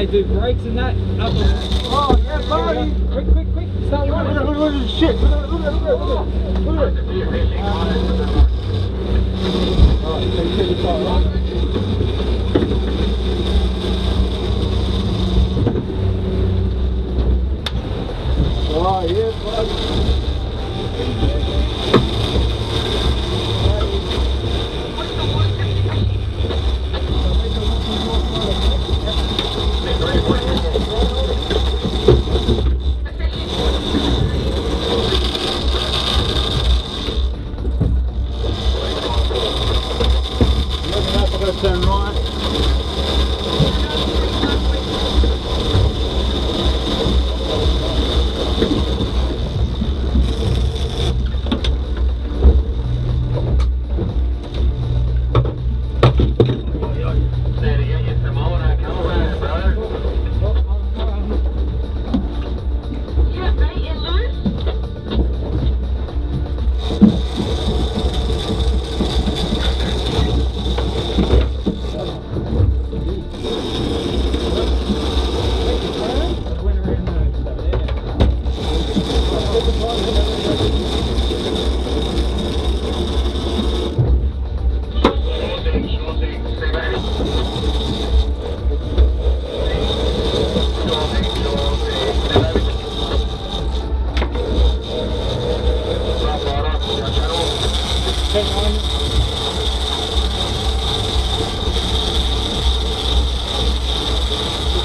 they do brakes and that. Up on Oh, yeah, buddy. Quick, quick. Start running. Look at this shit. Look at it. Alright, so you take the car, right? Oh, yeah, buddy. Turn right.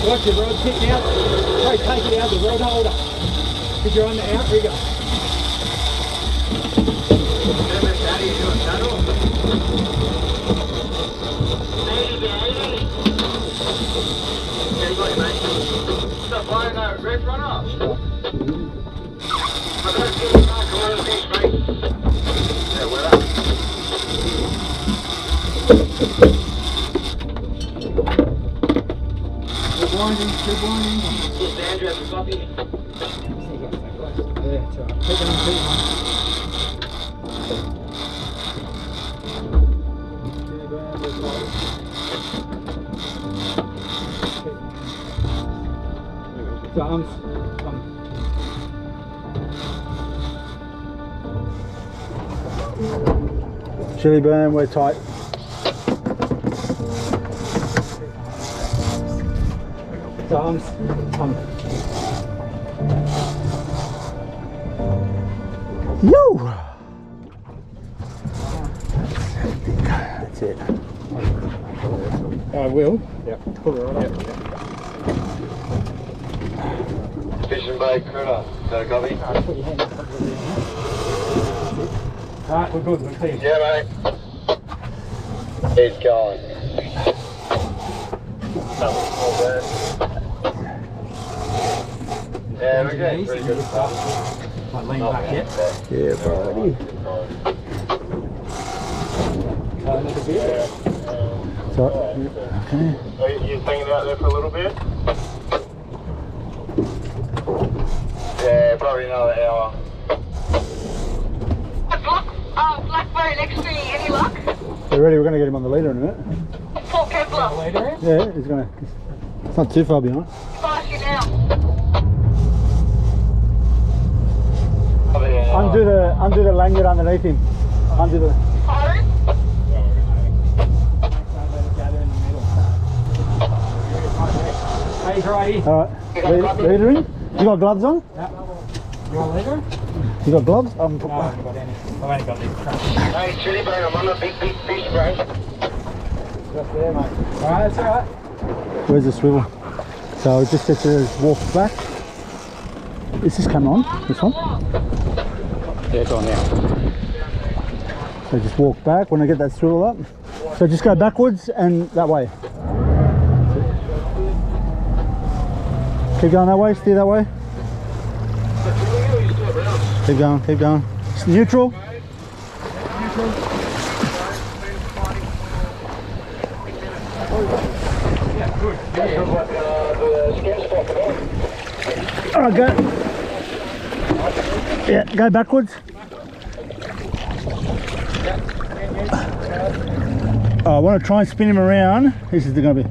Watch your road kick out. Try to take it out the road holder. If you're on the out, here you go. Stop flying that red runner. Keep winding. Yes, Andrew has a copy. Yeah, it's alright. Keep on. So arms. Chili burn, we're tight. So arms. Yo! That's it. I will. Yep. Pull it right up. Fishing bait, critter. Is that a copy? Put your hand up. Alright, we're good. We'll see you. Yeah, mate. He's going. Yeah, we're getting pretty good stuff. Might lean back yet. Yeah, buddy. Another bit. So, okay. Are you hanging out there for a little bit? Yeah, probably another hour. Blackberry next to me, any luck? You ready? We're going to get him on the leader in a minute. Port Kepler, Yeah, he's going to. It's not too far behind. fast you now. Undo the lanyard underneath him. Undo the. Pardon? Hey, righty. Alright. Leadering? You got gloves on? Yeah. You want a leader? You got gloves? No, I haven't got any. I've only got these traps. Hey, chili bone, I'm on a big fish, bro. Just there, mate. Alright, that's alright. Where's the swivel? So just get to walk back. Is this camera on? This one? Yeah, it's on now. So just walk back when I get that swivel up. So just go backwards and that way. Keep going that way, steer that way. Keep going, keep going. It's neutral. Alright, go. Yeah, go backwards. I want to try and spin him around. This is going to be.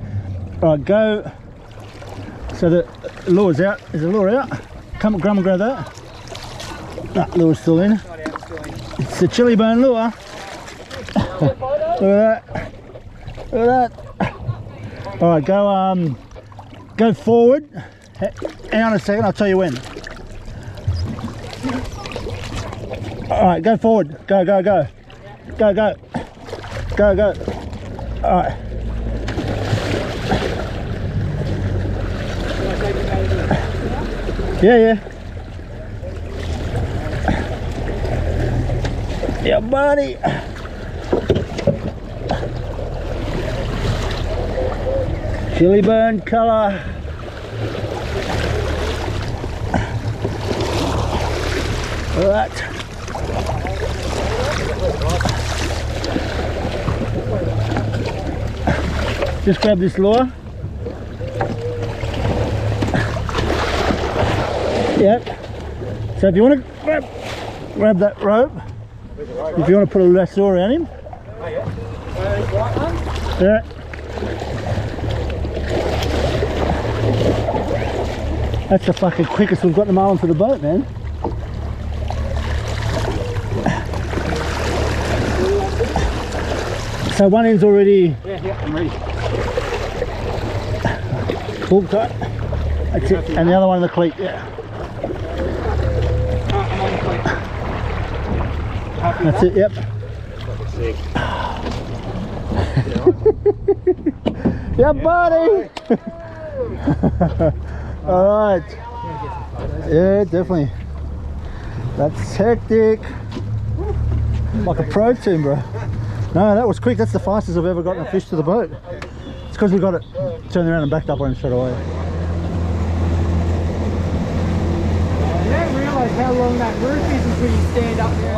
Alright, go. So the lure's out. Is the lure out? Come and grab that. No, lure's still in. It's the chili bone lure. Look at that. Look at that. All right, go forward. Hang on a second, I'll tell you when. All right, go forward. Go. Go. All right. Yeah. Yeah, buddy. Chili burn colour. Look at that. Just grab this lure. Yep. So if you want to grab that rope, if you want to put a lasso around him. Yeah. That's the fucking quickest we've got the marlin to the boat, man. So one end's already... Yeah, I'm ready. Full cut. That's it. And the other one in the cleat, yeah. I'm on the cleat. That's it, yep. Yeah, buddy! Alright. Yeah, definitely. That's hectic. Like a pro team, bro. No, that was quick. That's the fastest I've ever gotten a fish to the boat. It's because we got it turned around and backed up on him straight away. You don't realise how long that roof is until you stand up there.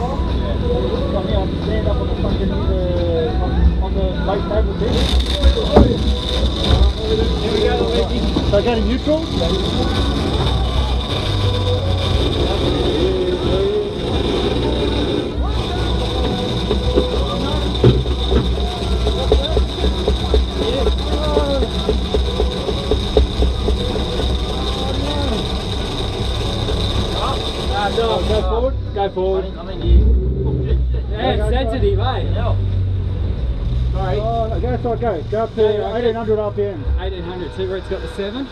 Stand up on the fucking on the lake table thing. Here we go, Luigi. So I go to neutral. Go forward. Go forward. Yeah, it's sensitive, eh? Sorry. Oh, no, go, so go. Go up to 1800 RPM. 1800. See where it's got the 7?